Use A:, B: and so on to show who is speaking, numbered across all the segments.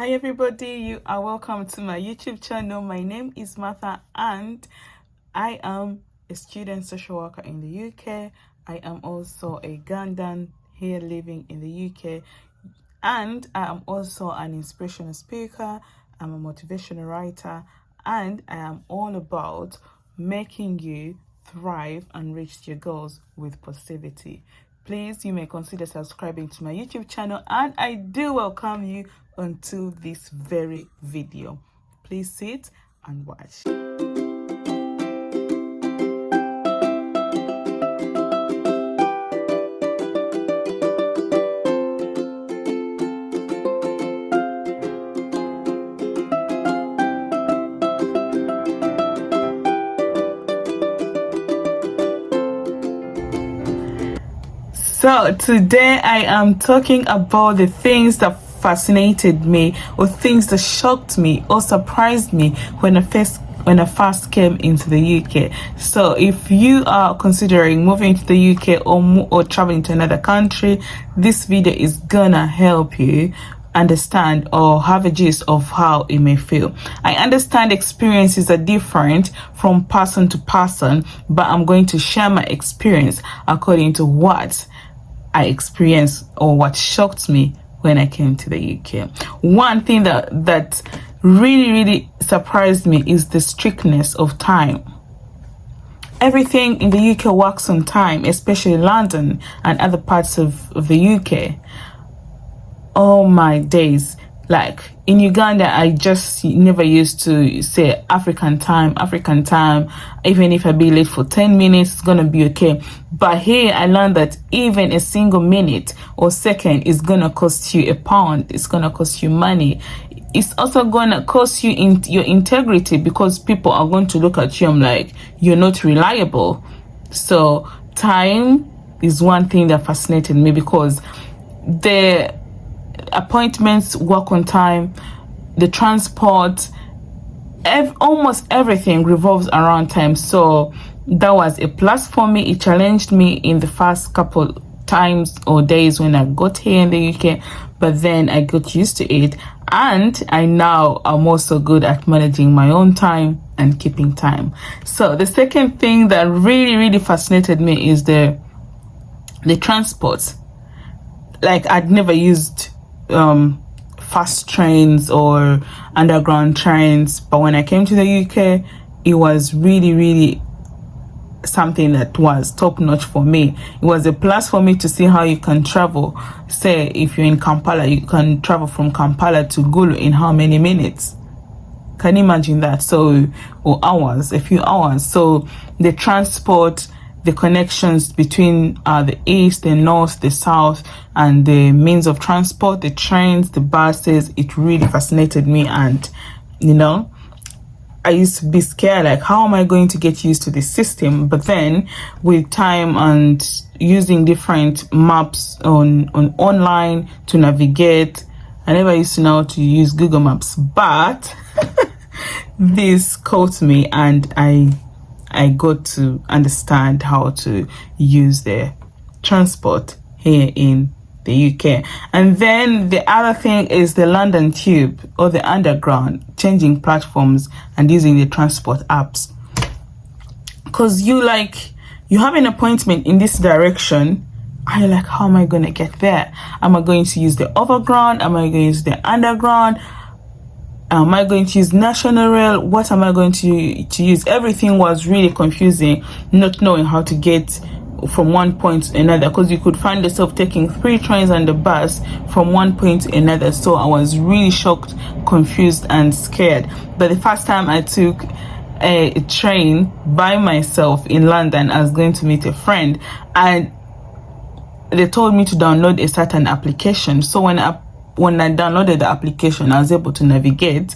A: Hi everybody, you are welcome to my YouTube channel. My name is Martha and I am a student social worker in the UK. I am also a Ugandan here living in the UK, and I am also an inspirational speaker. I'm a motivational writer, and I am all about making you thrive and reach your goals with positivity. Please, you may consider subscribing to my YouTube channel, and I do welcome you onto this very video. Please sit and watch. So today I am talking about the things that fascinated me, or things that shocked me or surprised me when I first came into the UK. So if you are considering moving to the UK or traveling to another country, this video is gonna help you understand or have a gist of how it may feel. I understand experiences are different from person to person, but I'm going to share my experience according to what I experienced or what shocked me when I came to the UK. One thing that really surprised me is the strictness of time. Everything in the UK works on time, especially London and other parts of the UK. Oh my days. Like in Uganda, I just never used to say African time. Even if I be late for 10 minutes, it's gonna be okay. But here I learned that even a single minute or second is gonna cost you £1. It's gonna cost you money. It's also gonna cost you your integrity, because people are going to look at you and like, you're not reliable. So time is one thing that fascinated me, because the appointments work on time, the transport, almost everything revolves around time. So that was a plus for me. It challenged me in the first couple times or days when I got here in the UK, but then I got used to it, and I now am also good at managing my own time and keeping time. So the second thing that really fascinated me is the transport. Like I'd never used fast trains or underground trains, but when I came to the UK, it was really something that was top notch for me. It was a plus for me to see how you can travel. Say if you're in Kampala, you can travel from Kampala to Gulu in how many minutes? Can you imagine that? So, or hours, a few hours. So the transport, the connections between the east, the north, the south, and the means of transport, the trains, the buses, it really fascinated me. And I used to be scared, like, how am I going to get used to this system? But then with time and using different maps online to navigate, I never used to know how to use Google Maps, but this caught me, and I got to understand how to use the transport here in the UK. And then the other thing is the London Tube or the Underground, changing platforms and using the transport apps. Because you have an appointment in this direction, and you're like, how am I going to get there? Am I going to use the Overground? Am I going to use the Underground? Am I going to use National Rail? What am I going to use? Everything was really confusing, not knowing how to get from one point to another, because you could find yourself taking 3 trains and a bus from one point to another. So I was really shocked, confused, and scared. But the first time I took a train by myself in London, I was going to meet a friend, and they told me to download a certain application. So when I downloaded the application, I was able to navigate.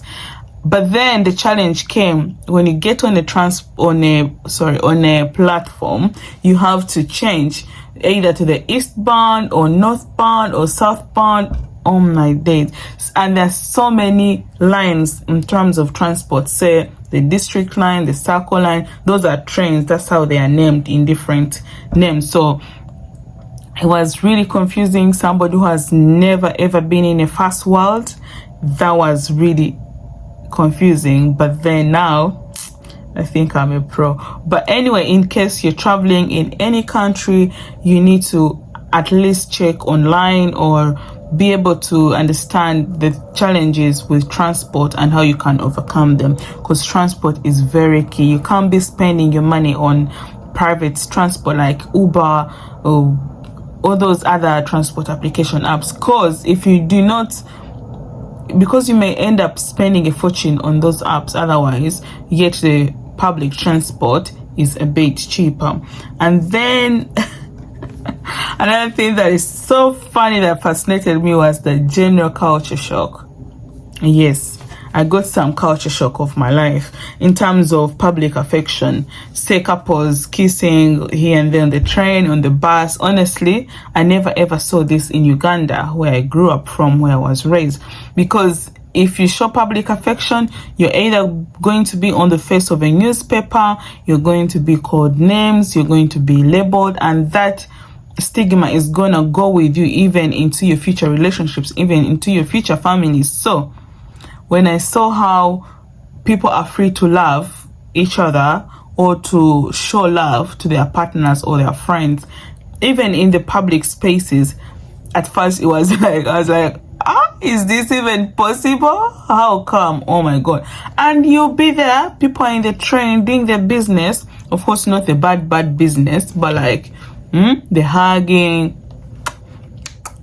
A: But then the challenge came when you get on a platform, you have to change either to the eastbound or northbound or southbound. Oh my days. And there's so many lines in terms of transport. Say the district line, the circle line, those are trains. That's how they are named in different names. So It was really confusing. Somebody who has never ever been in a fast world, that was really confusing. But then now I think I'm a pro. But anyway, in case you're traveling in any country, you need to at least check online or be able to understand the challenges with transport and how you can overcome them, because transport is very key. You can't be spending your money on private transport like Uber or all those other transport application apps, because if you do not, because you may end up spending a fortune on those apps otherwise, yet the public transport is a bit cheaper. And then another thing that is so funny that fascinated me was the general culture shock. Yes, I got some culture shock of my life in terms of public affection. Say couples kissing here and there on the train, on the bus. Honestly, I never ever saw this in Uganda, where I grew up from, where I was raised. Because if you show public affection, you're either going to be on the face of a newspaper, you're going to be called names, you're going to be labeled, and that stigma is gonna go with you even into your future relationships, even into your future families. So when I saw how people are free to love each other or to show love to their partners or their friends, even in the public spaces, at first it was like, I was like, is this even possible? How come? Oh my God. And you'll be there, people are in the train doing their business, of course not the bad business, but like the hugging,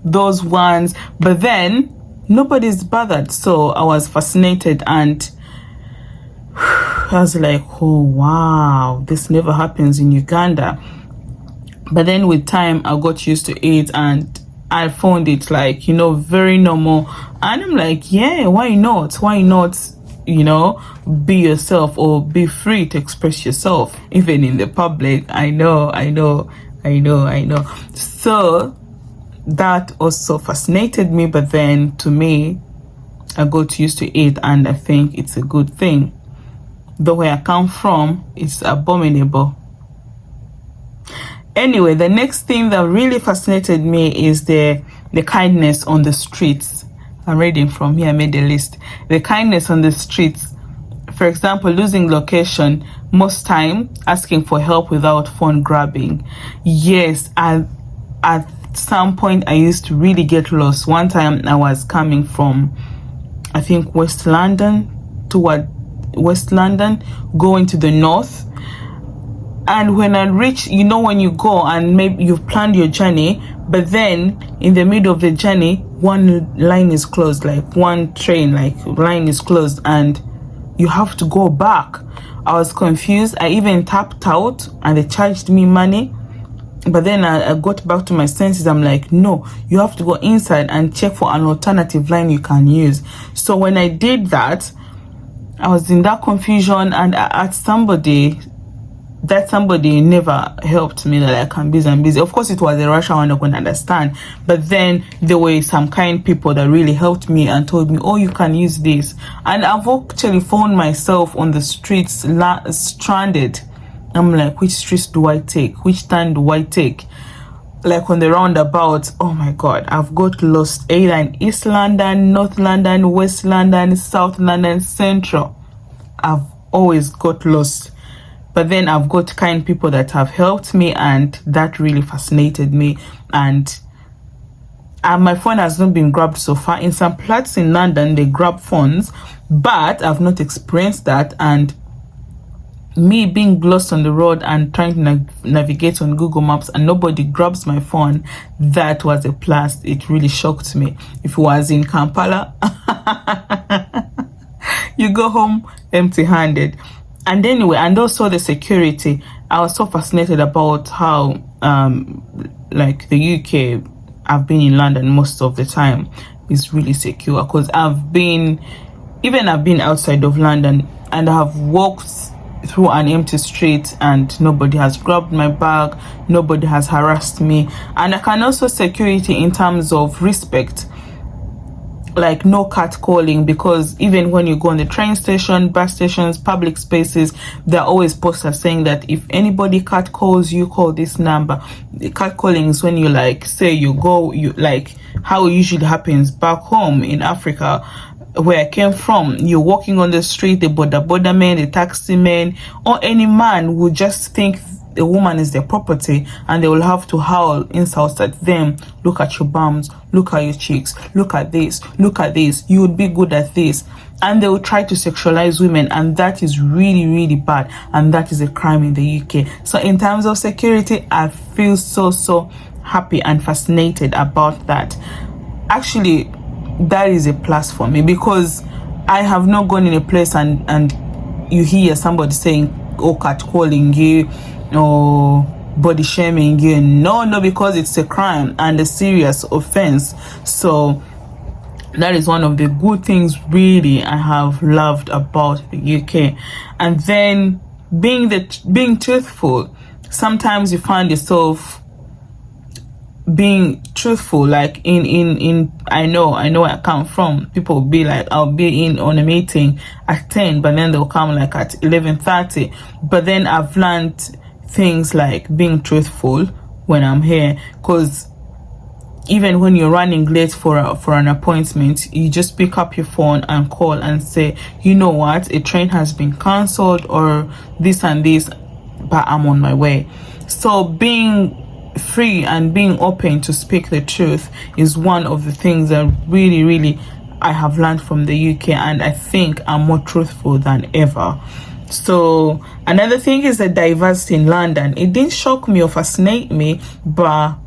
A: those ones, but then nobody's bothered. So I was fascinated, and I was like, oh wow, this never happens in Uganda. But then with time I got used to it, and I found it like, you know, very normal. And I'm like, yeah, why not you know, be yourself or be free to express yourself even in the public. I know. So that also fascinated me, but then to me, I got used to it, and I think it's a good thing. Though where I come from, it's abominable. Anyway, the next thing that really fascinated me is the kindness on the streets. I'm reading from here, I made a list. The kindness on the streets. For example, losing location, most time asking for help without phone grabbing. Yes, at some point I used to really get lost. One time I was coming from, I think, West London, going to the north. And when I reach, you know, when you go and maybe you've planned your journey, but then in the middle of the journey, one line is closed, like one train line is closed, and you have to go back. I was confused. I even tapped out and they charged me money. But then I got back to my senses. I'm like, no, you have to go inside and check for an alternative line you can use. So when I did that, I was in that confusion, and I asked somebody. That somebody never helped me. Like, I'm busy. Of course, it was a Russian one, I couldn't understand. But then there were some kind people that really helped me and told me, oh, you can use this. And I've actually found myself on the streets stranded. I'm like, which streets do I take? Which turn do I take? Like on the roundabout, oh my God, I've got lost either in East London, North London, West London, South London, Central. I've always got lost. But then I've got kind people that have helped me, and that really fascinated me. And my phone has not been grabbed so far. In some flats in London, they grab phones, but I've not experienced that. And me being lost on the road and trying to navigate on Google Maps and nobody grabs my phone, that was a plus. It really shocked me. If it was in Kampala, you go home empty-handed. And anyway, and also the security. I was so fascinated about how, like the UK, I've been in London most of the time, is really secure. Because I've been outside of London and I have walked through an empty street and nobody has grabbed my bag, nobody has harassed me. And I can also security in terms of respect. like no catcalling, because even when you go on the train station, bus stations, public spaces, there are always posters saying that if anybody catcalls you, call this number. The catcalling is when you like say you like how it usually happens back home in Africa where I came from. You're walking on the street, the border man, the taxi man, or any man would just think the woman is their property, and they will have to howl insults at them. Look at your bums, look at your cheeks, look at this, you would be good at this. And they will try to sexualize women, and that is really, really bad, and that is a crime in the UK. So in terms of security, I feel so happy and fascinated about that. Actually, that is a plus for me, because I have not gone in a place and you hear somebody saying, oh, catcalling you or body shaming you. No, because it's a crime and a serious offense. So that is one of the good things really I have loved about the UK. And then being truthful. Sometimes you find yourself being truthful, like in I know where I come from. People will be like, I'll be in on a meeting at 10, but then they'll come like at 11:30. But then I've learned things like being truthful when I'm here, because even when you're running late for an appointment, you just pick up your phone and call and say, you know what, a train has been cancelled or this and this, but I'm on my way. So being free and being open to speak the truth is one of the things that really I have learned from the UK, and I think I'm more truthful than ever. So another thing is the diversity in London. It didn't shock me or fascinate me, but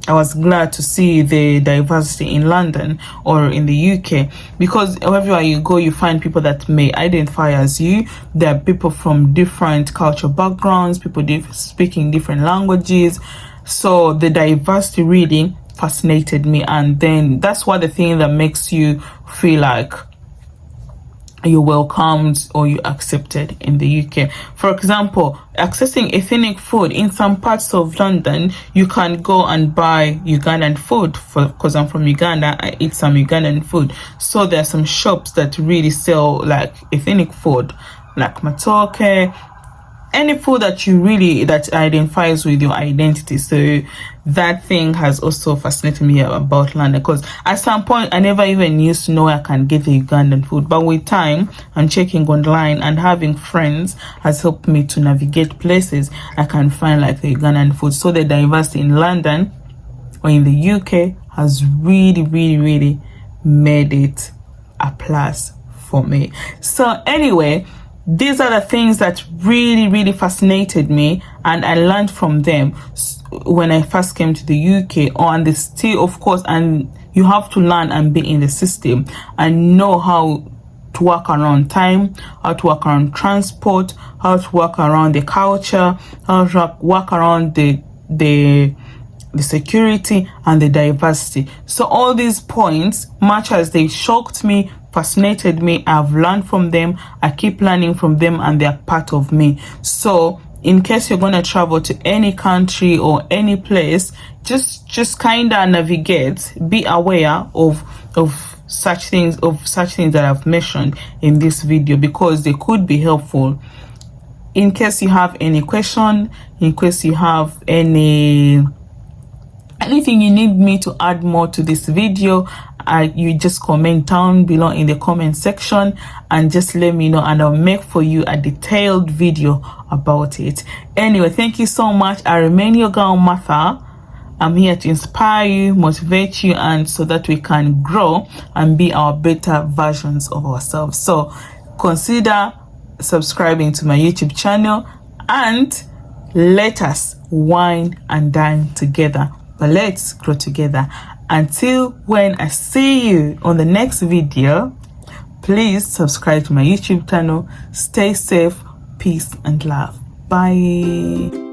A: I was glad to see the diversity in London or in the UK, because everywhere you go, you find people that may identify as you. There are people from different cultural backgrounds, people speaking different languages. So the diversity really fascinated me, and then that's what the thing that makes you feel like you're welcomed or you're accepted in the UK. For example, accessing ethnic food in some parts of London, you can go and buy Ugandan food. Because I'm from Uganda, I eat some Ugandan food. So there are some shops that really sell like ethnic food, like matoke, any food that identifies with your identity. So that thing has also fascinated me about London, because at some point I never even used to know where I can get the Ugandan food, but with time and checking online and having friends has helped me to navigate places I can find like the Ugandan food. So the diversity in London or in the UK has really made it a plus for me. So anyway, these are the things that really fascinated me, and I learned from them when I first came to the UK. And the still, of course, and you have to learn and be in the system and know how to work around time, how to work around transport, how to work around the culture, how to work around the security and the diversity. So all these points, much as they shocked me, fascinated me, I've learned from them, I keep learning from them, and they're part of me. So in case you're going to travel to any country or any place, just kind of navigate, be aware of such things that I've mentioned in this video, because they could be helpful. In case you have any question, in case you have anything you need me to add more to this video, you just comment down below in the comment section and just let me know, and I'll make for you a detailed video about it. Anyway, thank you so much. I remain your girl Martha. I'm here to inspire you, motivate you, and so that we can grow and be our better versions of ourselves. So consider subscribing to my YouTube channel, and let us wine and dine together. But let's grow together. Until when I see you on the next video, please subscribe to my YouTube channel. Stay safe, peace and love. Bye.